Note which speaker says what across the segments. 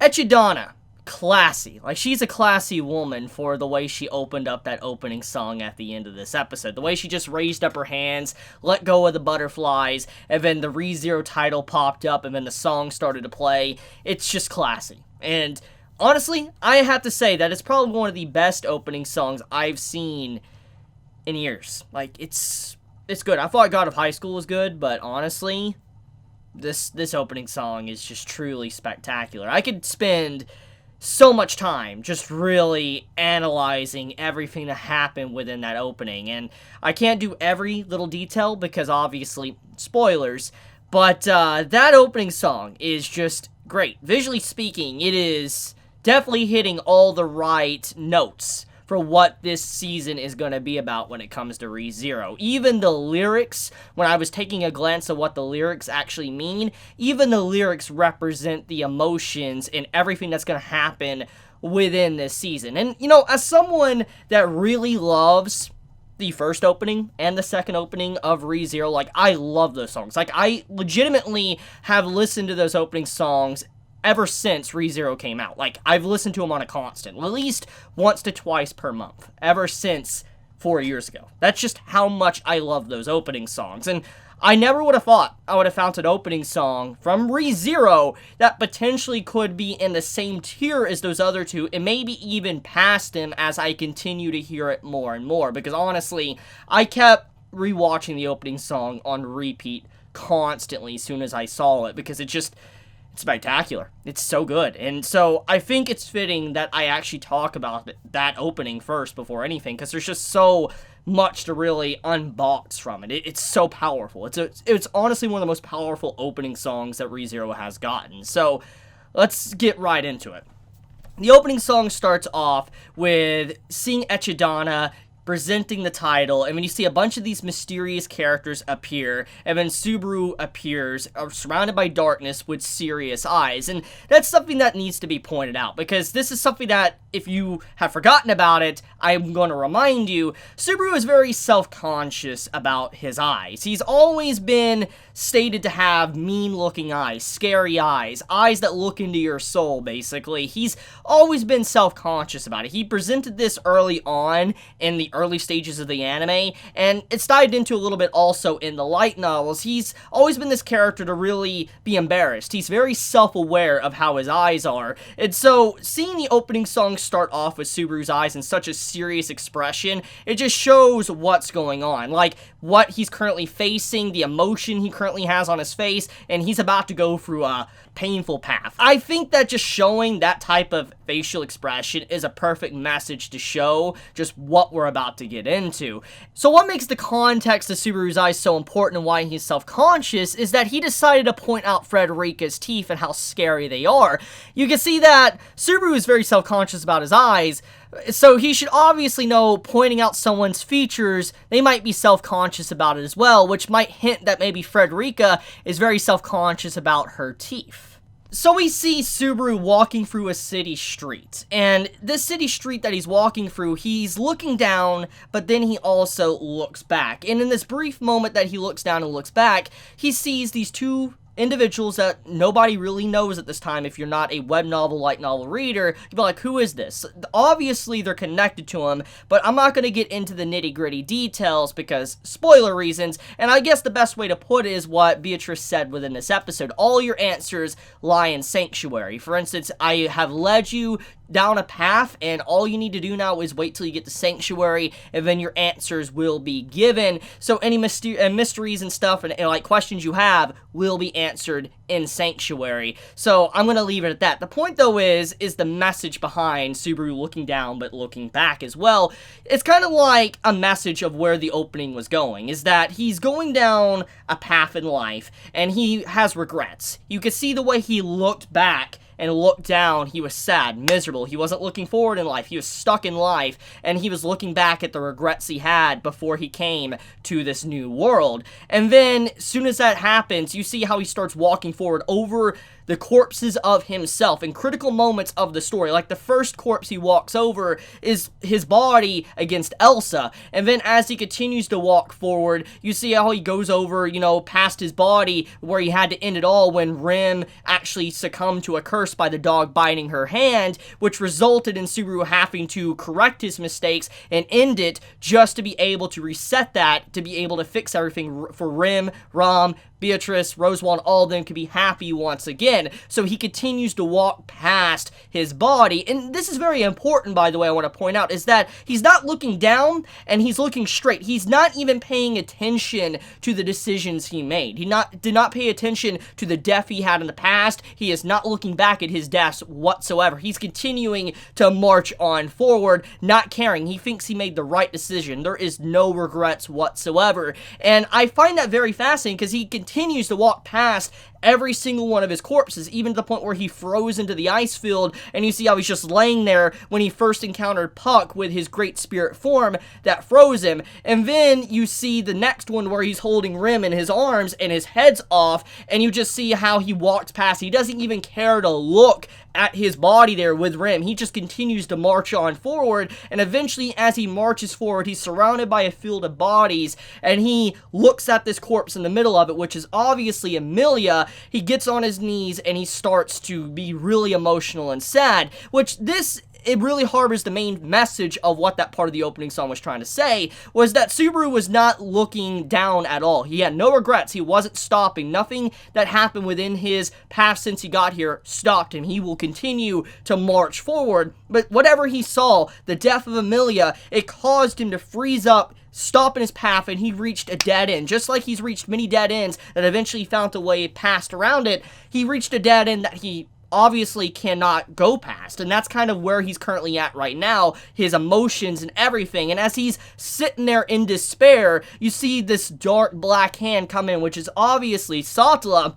Speaker 1: Echidna, classy. Like, she's a classy woman for the way she opened up that opening song at the end of this episode. The way she just raised up her hands, let go of the butterflies, and then the ReZero title popped up, and then the song started to play. It's just classy. And honestly, I have to say that it's probably one of the best opening songs I've seen in years. Like, it's good. I thought God of High School was good, but honestly, this opening song is just truly spectacular. I could spend so much time just really analyzing everything that happened within that opening, and I can't do every little detail because obviously spoilers, but that opening song is just great. Visually speaking, it is definitely hitting all the right notes for what this season is going to be about when it comes to ReZero. Even the lyrics, when I was taking a glance at what the lyrics actually mean, even the lyrics represent the emotions and everything that's going to happen within this season. And, you know, as someone that really loves the first opening and the second opening of ReZero, like, I love those songs. Like, I legitimately have listened to those opening songs ever since ReZero came out. Like, I've listened to them on a constant, at least once to twice per month, ever since 4 years ago. That's just how much I love those opening songs, and I never would have thought I would have found an opening song from ReZero that potentially could be in the same tier as those other two, and maybe even past them as I continue to hear it more and more, because honestly, I kept rewatching the opening song on repeat constantly as soon as I saw it, because it's spectacular. It's so good. And so I think it's fitting that I actually talk about that opening first before anything, because there's just so much to really unbox from it. It's so powerful. It's honestly one of the most powerful opening songs that ReZero has gotten. So let's get right into it. The opening song starts off with seeing Echidna presenting the title, and when you see a bunch of these mysterious characters appear, and then Subaru appears, surrounded by darkness with serious eyes, and that's something that needs to be pointed out, because this is something that, if you have forgotten about it, I'm going to remind you, Subaru is very self-conscious about his eyes. He's always been stated to have mean-looking eyes, scary eyes that look into your soul, basically. He's always been self-conscious about it. He presented this early on in the early stages of the anime, and it's dived into a little bit also in the light novels. He's always been this character to really be embarrassed. He's very self-aware of how his eyes are, and so seeing the opening song start off with Subaru's eyes in such a serious expression, it just shows what's going on, like what he's currently facing, the emotion he currently has on his face, and he's about to go through a painful path. I think that just showing that type of facial expression is a perfect message to show just what we're about to get into. So what makes the context of Subaru's eyes so important and why he's self-conscious is that he decided to point out Frederica's teeth and how scary they are. You can see that Subaru is very self-conscious about his eyes, so he should obviously know pointing out someone's features, they might be self-conscious about it as well, which might hint that maybe Frederica is very self-conscious about her teeth. So we see Subaru walking through a city street, and this city street that he's walking through, he's looking down, but then he also looks back. And in this brief moment that he looks down and looks back, he sees these two individuals that nobody really knows at this time. If you're not a web novel, light novel reader, you'll be like, who is this? Obviously, they're connected to him, but I'm not going to get into the nitty-gritty details because spoiler reasons, and I guess the best way to put it is what Beatrice said within this episode. All your answers lie in Sanctuary. For instance, I have led you down a path, and all you need to do now is wait till you get to Sanctuary, and then your answers will be given. So any mysteries and stuff and like questions you have will be answered in Sanctuary. So I'm gonna leave it at that. The point though is the message behind Subaru looking down but looking back as well. It's kind of like a message of where the opening was going, is that he's going down a path in life and he has regrets. You can see the way he looked back and looked down, he was sad, miserable. He wasn't looking forward in life. He was stuck in life, and he was looking back at the regrets he had before he came to this new world. And then, as soon as that happens, you see how he starts walking forward over the corpses of himself in critical moments of the story. Like the first corpse he walks over is his body against Elsa, and then as he continues to walk forward, you see how he goes over, past his body where he had to end it all when Rem actually succumbed to a curse by the dog biting her hand, which resulted in Subaru having to correct his mistakes and end it just to be able to reset that, to be able to fix everything for Rem, Rom, Beatrice, Rosewand, all of them could be happy once again. So he continues to walk past his body. And this is very important, by the way, I want to point out, is that he's not looking down and he's looking straight. He's not even paying attention to the decisions he made. He did not pay attention to the death he had in the past. He is not looking back at his deaths whatsoever. He's continuing to march on forward, not caring. He thinks he made the right decision. There is no regrets whatsoever. And I find that very fascinating because he continues to walk past every single one of his corpses, even to the point where he froze into the ice field, and you see how he's just laying there when he first encountered Puck with his great spirit form that froze him. And then you see the next one where he's holding Rem in his arms and his head's off, and you just see how he walks past. He doesn't even care to look at his body there with Rem. He just continues to march on forward, and eventually as he marches forward, he's surrounded by a field of bodies, and he looks at this corpse in the middle of it, which is obviously Emilia. He gets on his knees and he starts to be really emotional and sad, which it really harbors the main message of what that part of the opening song was trying to say, was that Subaru was not looking down at all. He had no regrets. He wasn't stopping. Nothing that happened within his past since he got here stopped him. He will continue to march forward. But whatever he saw, the death of Emilia, it caused him to freeze up, stop in his path, and he reached a dead end. Just like he's reached many dead ends that eventually found a way past around it, he reached a dead end that he obviously cannot go past, and that's kind of where he's currently at right now, his emotions and everything. And as he's sitting there in despair, you see this dark black hand come in, which is obviously Satala,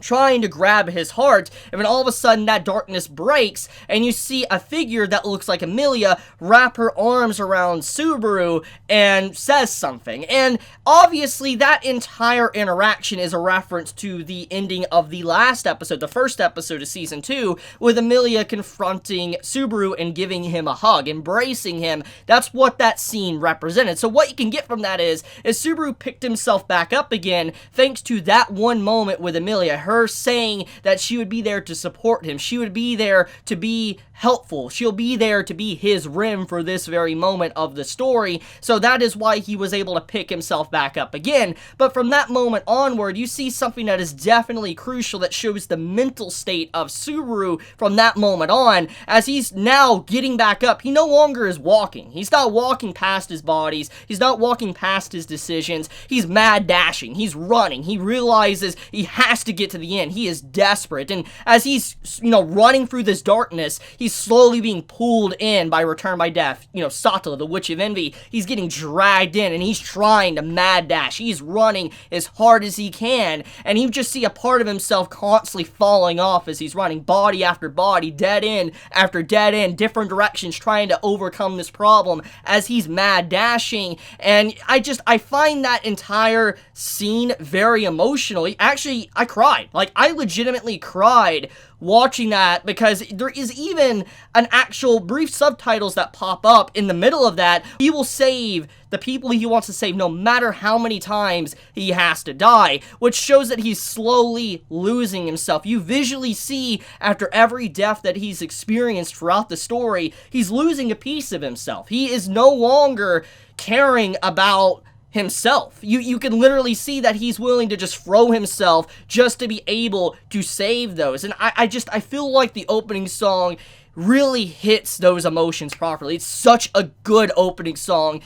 Speaker 1: trying to grab his heart, and then all of a sudden that darkness breaks, and you see a figure that looks like Emilia wrap her arms around Subaru and says something. And obviously that entire interaction is a reference to the ending of the last episode, the first episode of Season 2, with Emilia confronting Subaru and giving him a hug, embracing him. That's what that scene represented. So what you can get from that is Subaru picked himself back up again thanks to that one moment with Emilia, her saying that she would be there to support him. She would be there to be helpful. She'll be there to be his Rim for this very moment of the story. So that is why he was able to pick himself back up again. But from that moment onward, you see something that is definitely crucial that shows the mental state of Subaru from that moment on. As he's now getting back up, he no longer is walking. He's not walking past his bodies. He's not walking past his decisions. He's mad dashing. He's running. He realizes he has to get to the end. He is desperate. And as he's, running through this darkness, he's slowly being pulled in by Return by Death. Satala, the Witch of Envy. He's getting dragged in, and he's trying to mad dash. He's running as hard as he can, and you just see a part of himself constantly falling off as he's running, body after body, dead end after dead end, different directions, trying to overcome this problem as he's mad dashing. And I find that entire scene very emotional. Actually, I cried. I legitimately cried watching that, because there is even an actual brief subtitles that pop up in the middle of that. He will save the people he wants to save no matter how many times he has to die, which shows that he's slowly losing himself. You visually see after every death that he's experienced throughout the story, he's losing a piece of himself. He is no longer caring about himself. You can literally see that he's willing to just throw himself just to be able to save those. And I feel like the opening song really hits those emotions properly. It's such a good opening song.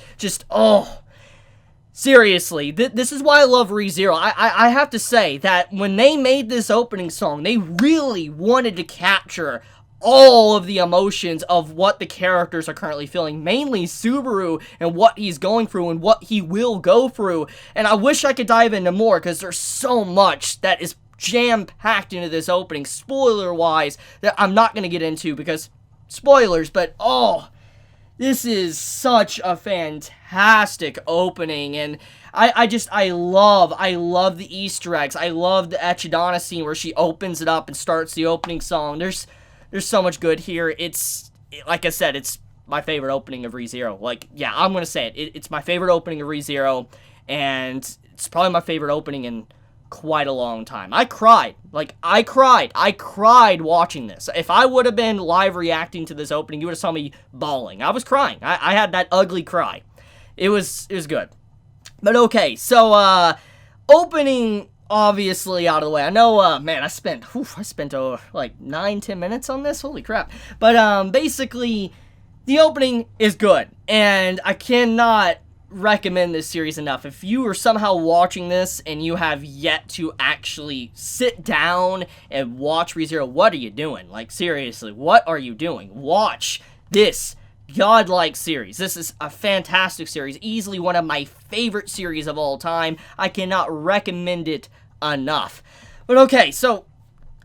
Speaker 1: Seriously, this is why I love ReZero. I have to say that when they made this opening song, they really wanted to capture all of the emotions of what the characters are currently feeling, mainly Subaru and what he's going through and what he will go through. And I wish I could dive into more, because there's so much that is jam-packed into this opening, spoiler-wise, that I'm not going to get into because spoilers, but this is such a fantastic opening, and I love the Easter eggs. I love the Echidna scene where she opens it up and starts the opening song. There's so much good here. It's, like I said, it's my favorite opening of ReZero. Like, yeah, I'm gonna say it. It's my favorite opening of ReZero, and it's probably my favorite opening in quite a long time. I cried watching this. If I would have been live reacting to this opening, you would have saw me bawling. I was crying. I had that ugly cry. It was good. But okay, so opening obviously out of the way. I know, man, I spent like 9-10 minutes on this. Holy crap. But basically, the opening is good, and I cannot recommend this series enough. If you are somehow watching this and you have yet to actually sit down and watch ReZero, what are you doing? Like, seriously, what are you doing? Watch this godlike series. This is a fantastic series, easily one of my favorite series of all time. I cannot recommend it enough. But okay, so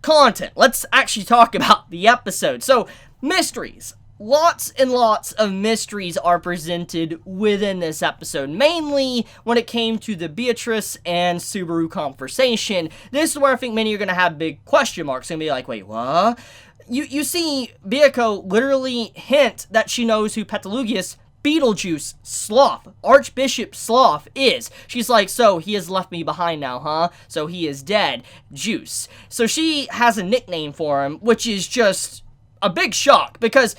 Speaker 1: content. Let's actually talk about the episode. So, mysteries. Lots and lots of mysteries are presented within this episode, mainly when it came to the Beatrice and Subaru conversation. This is where I think many are going to have big question marks and be like, wait, what? You see Byakuya literally hint that she knows who Petalugius, Beetlejuice, Sloth, Archbishop Sloth is. She's like, so he has left me behind now, huh? So he is dead. Juice. So she has a nickname for him, which is just a big shock, because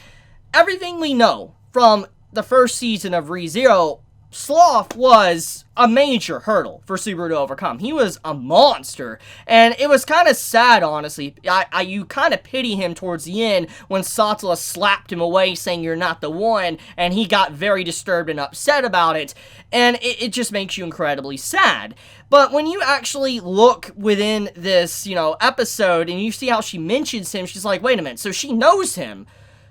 Speaker 1: everything we know from the first season of ReZero, Sloth was a major hurdle for Subaru to overcome. He was a monster, and it was kind of sad, honestly. You kind of pity him towards the end when Satala slapped him away saying you're not the one, and he got very disturbed and upset about it, and it just makes you incredibly sad. But when you actually look within this, episode, and you see how she mentions him, she's like, wait a minute, so she knows him.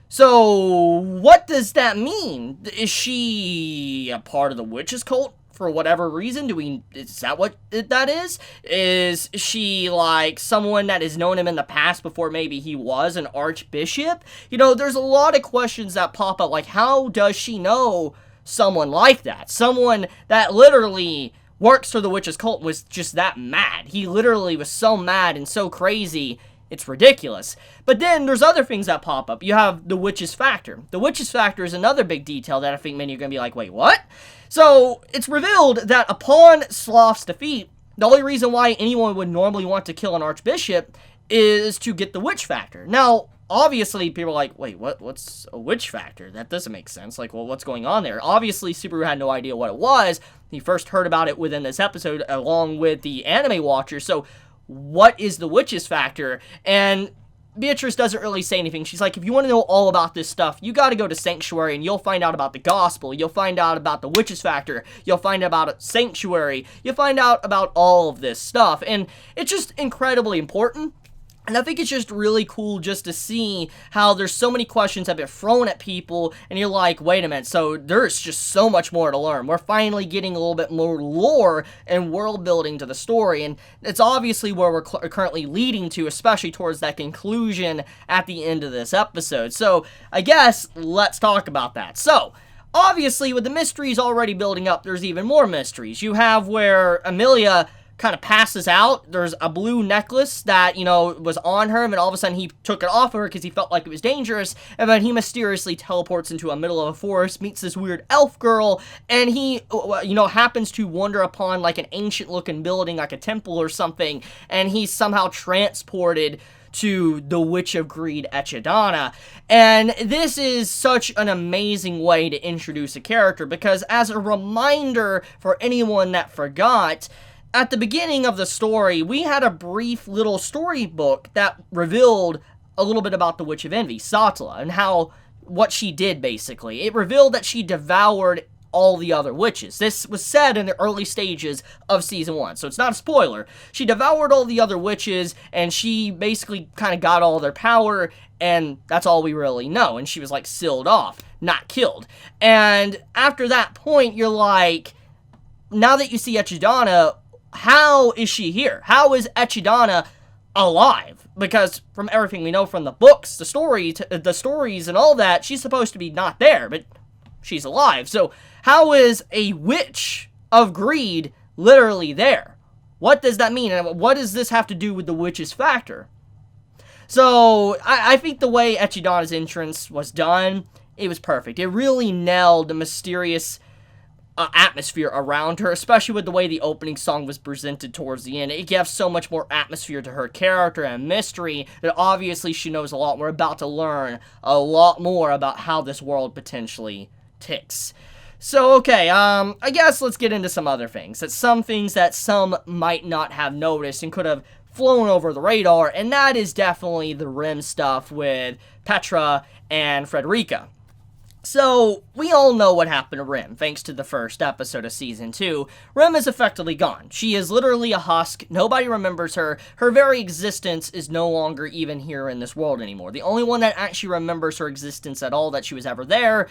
Speaker 1: So, what does that mean? Is she a part of the witches cult for whatever reason? Is that what that is? Is she like someone that has known him in the past before maybe he was an archbishop? There's a lot of questions that pop up, like how does she know someone like that? Someone that literally works for the witches cult was just that mad. He literally was so mad and so crazy. It's ridiculous. But then there's other things that pop up. You have the witches factor. The witches factor is another big detail that I think many are going to be like, wait, what? So it's revealed that upon Sloth's defeat, the only reason why anyone would normally want to kill an archbishop is to get the witch factor. Now, obviously, people are like, wait, what's a witch factor? That doesn't make sense. Like, well, what's going on there? Obviously, Subaru had no idea what it was. He first heard about it within this episode along with the anime watchers. So what is the witches factor? And Beatrice doesn't really say anything. She's like, if you want to know all about this stuff, you got to go to Sanctuary and you'll find out about the gospel. You'll find out about the witches factor. You'll find out about Sanctuary. You'll find out about all of this stuff. And it's just incredibly important. And I think it's just really cool just to see how there's so many questions that have been thrown at people, and you're like, wait a minute, so there's just so much more to learn. We're finally getting a little bit more lore and world building to the story, and it's obviously where we're currently leading to, especially towards that conclusion at the end of this episode. So, I guess, let's talk about that. So, obviously, with the mysteries already building up, there's even more mysteries. You have where Amelia kind of passes out. There's a blue necklace that, was on her, and all of a sudden he took it off of her because he felt like it was dangerous, and then he mysteriously teleports into a middle of a forest, meets this weird elf girl, and he, happens to wander upon like an ancient looking building, like a temple or something, and he's somehow transported to the Witch of Greed, Echidna. And this is such an amazing way to introduce a character, because as a reminder for anyone that forgot, at the beginning of the story, we had a brief little storybook that revealed a little bit about the Witch of Envy, Satala, and what she did, basically. It revealed that she devoured all the other witches. This was said in the early stages of Season 1, so it's not a spoiler. She devoured all the other witches, and she basically kind of got all their power, and that's all we really know. And she was, like, sealed off, not killed. And after that point, you're like, now that you see Echidna, how is she here? How is Echidna alive? Because from everything we know from the books, the stories and all that, she's supposed to be not there, but she's alive. So how is a witch of greed literally there. What does that mean? And what does this have to do with the witch's factor? So, I think the way Echidna's entrance was done, it was perfect. It really nailed the mysterious atmosphere around her, especially with the way the opening song was presented towards the end. It gives so much more atmosphere to her character and mystery that obviously she knows a lot. We're about to learn a lot more about how this world potentially ticks. So, okay, I guess let's get into some other things. Some things that some might not have noticed and could have flown over the radar, and that is definitely the Rem stuff with Petra and Frederica. So, we all know what happened to Rem, thanks to the first episode of Season 2. Rem is effectively gone. She is literally a husk. Nobody remembers her. Her very existence is no longer even here in this world anymore. The only one that actually remembers her existence at all, that she was ever there,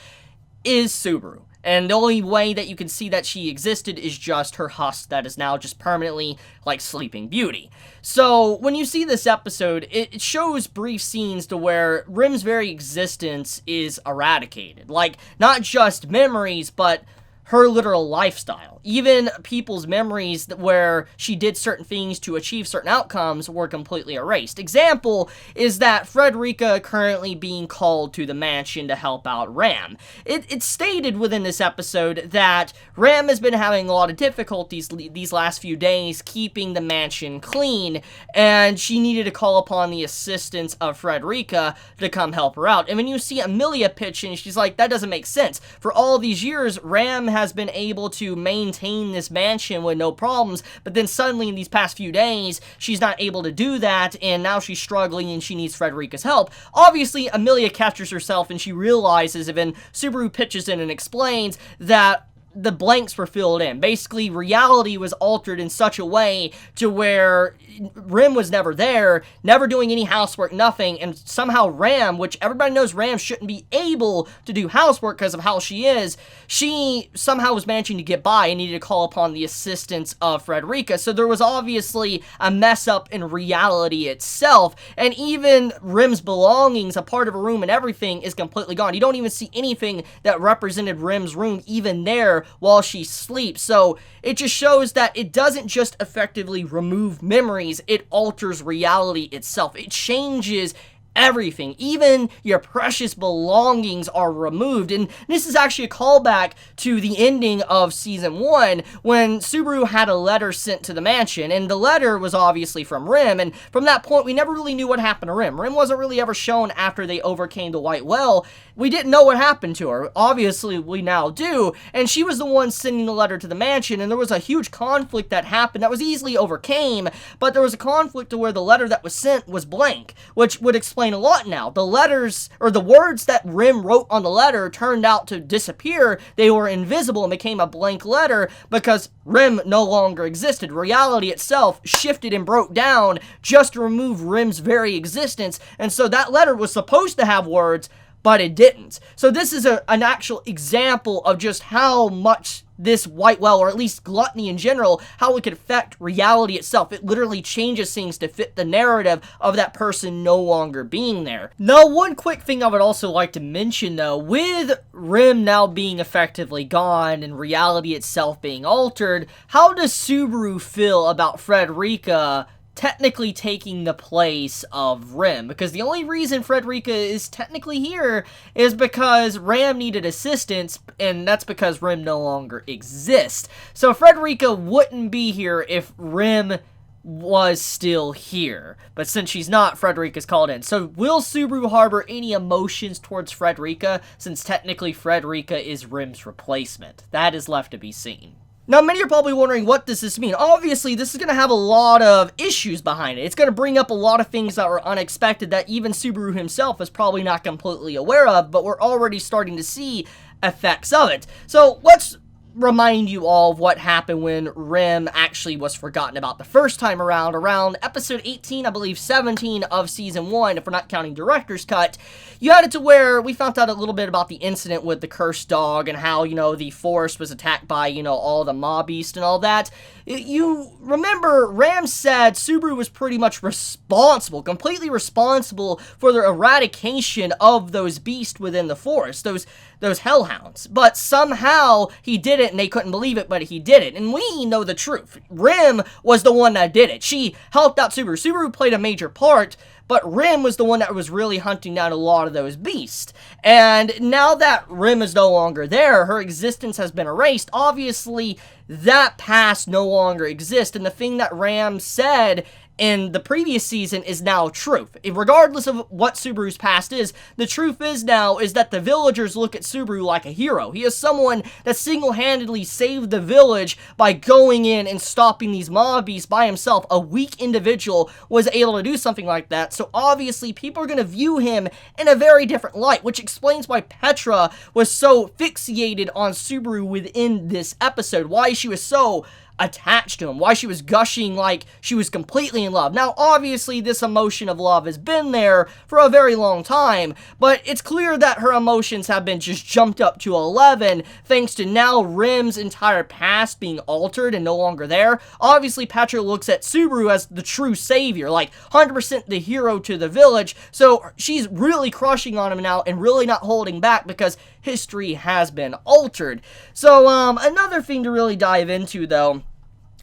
Speaker 1: is Subaru. And the only way that you can see that she existed is just her husk that is now just permanently like Sleeping Beauty. So, when you see this episode, it shows brief scenes to where Rem's very existence is eradicated. Like, not just memories, but her literal lifestyle. Even people's memories where she did certain things to achieve certain outcomes were completely erased. Example is that Frederica currently being called to the mansion to help out Ram. It's stated within this episode that Ram has been having a lot of difficulties these last few days keeping the mansion clean, and she needed to call upon the assistance of Frederica to come help her out. And when you see Amelia pitch in, she's like, that doesn't make sense. For all these years, Ram has been able to maintain this mansion with no problems, but then suddenly in these past few days, she's not able to do that, and now she's struggling and she needs Frederica's help. Obviously, Amelia captures herself and she realizes, and Subaru pitches in and explains that the blanks were filled in. Basically, reality was altered in such a way to where Rem was never there, never doing any housework, nothing, and somehow Ram, which everybody knows Ram shouldn't be able to do housework because of how she is, she somehow was managing to get by and needed to call upon the assistance of Frederica. So there was obviously a mess up in reality itself, and even Rem's belongings, a part of her room and everything, is completely gone. You don't even see anything that represented Rem's room even there while she sleeps. So it just shows that it doesn't just effectively remove memories, it alters reality itself. It changes everything. Even your precious belongings are removed. And this is actually a callback to the ending of Season 1 when Subaru had a letter sent to the mansion, and the letter was obviously from Rem, and from that point we never really knew what happened to Rem. Rem wasn't really ever shown after they overcame the White Well. We didn't know what happened to her. Obviously we now do, and she was the one sending the letter to the mansion, and there was a huge conflict that happened that was easily overcame, but there was a conflict to where the letter that was sent was blank, which would explain a lot now. The letters, or the words that Rem wrote on the letter turned out to disappear. They were invisible and became a blank letter because Rem no longer existed. Reality itself shifted and broke down just to remove Rem's very existence, and so that letter was supposed to have words, but it didn't. So this is an actual example of just how much this White Well, or at least gluttony in general, how it could affect reality itself. It literally changes things to fit the narrative of that person no longer being there. Now, one quick thing I would also like to mention though, with Rem now being effectively gone and reality itself being altered, how does Subaru feel about Frederica technically taking the place of Rem? Because the only reason Frederica is technically here is because Ram needed assistance, and that's because Rem no longer exists. So Frederica wouldn't be here if Rem was still here. But since she's not, Frederica's called in. So will Subaru harbor any emotions towards Frederica, since technically Frederica is Rem's replacement? That is left to be seen. Now, many are probably wondering, what does this mean? Obviously, this is going to have a lot of issues behind it. It's going to bring up a lot of things that were unexpected that even Subaru himself is probably not completely aware of, but we're already starting to see effects of it. So, let's remind you all of what happened when Rem actually was forgotten about the first time around episode 18, I believe 17 of Season 1, if we're not counting Director's Cut. You had it to where we found out a little bit about the incident with the cursed dog and how, the forest was attacked by, all the mob beasts and all that. You remember, Ram said Subaru was pretty much responsible, completely responsible for the eradication of those beasts within the forest, those hellhounds. But somehow he did did it, and they couldn't believe it, but he did it. And we know the truth. Rim was the one that did it. She helped out Subaru. Subaru played a major part, but Rim was the one that was really hunting down a lot of those beasts. And now that Rim is no longer there, her existence has been erased. Obviously, that past no longer exists. And the thing that Ram said in the previous season is now truth. Regardless of what Subaru's past is, the truth is now is that the villagers look at Subaru like a hero. He is someone that single-handedly saved the village by going in and stopping these mob beasts by himself. A weak individual was able to do something like that, so obviously people are going to view him in a very different light, which explains why Petra was so fixated on Subaru within this episode, why she was so attached to him, why she was gushing like she was completely in love. Now, obviously, this emotion of love has been there for a very long time, but it's clear that her emotions have been just jumped up to 11 thanks to now Rim's entire past being altered and no longer there. Obviously, Petra looks at Subaru as the true savior, like 100% the hero to the village, so she's really crushing on him now and really not holding back because history has been altered. So, another thing to really dive into, though,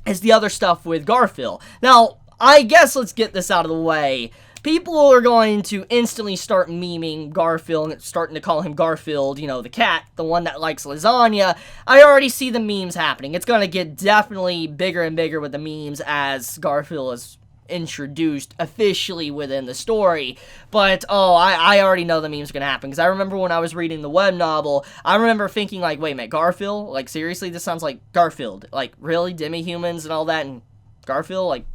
Speaker 1: is the other stuff with Garfield. Now, I guess let's get this out of the way. People are going to instantly start memeing Garfield and starting to call him Garfield, you know, the cat, the one that likes lasagna. I already see the memes happening. It's going to get definitely bigger and bigger with the memes as Garfield is introduced officially within the story. But, I already know the memes are going to happen, because I remember when I was reading the web novel, I remember thinking, like, wait a minute, Garfield? Like, seriously, this sounds like Garfield. Like, really? Demi-humans and all that, and Garfield? Like,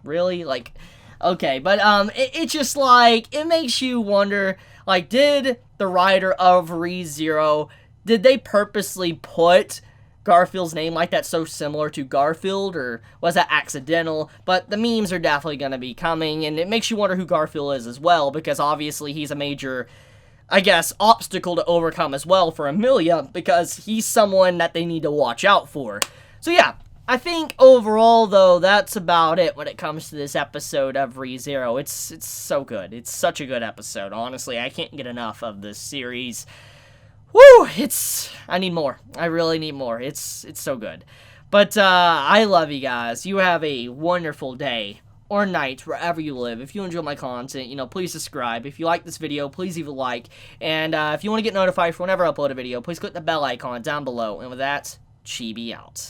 Speaker 1: really? Like, okay, but, it's just, like, it makes you wonder, like, did the writer of ReZero, did they purposely put Garfield's name like that so similar to Garfield, or was that accidental? But the memes are definitely going to be coming, and it makes you wonder who Garfield is as well, because obviously he's a major, I guess, obstacle to overcome as well for Amelia, because he's someone that they need to watch out for. So yeah, I think overall, though, that's about it when it comes to this episode of ReZero. It's so good. It's such a good episode, honestly. I can't get enough of this series. Woo! I need more. I really need more. It's so good. But, I love you guys. You have a wonderful day or night wherever you live. If you enjoy my content, you know, please subscribe. If you like this video, please leave a like. And, if you want to get notified for whenever I upload a video, please click the bell icon down below. And with that, Chibi out.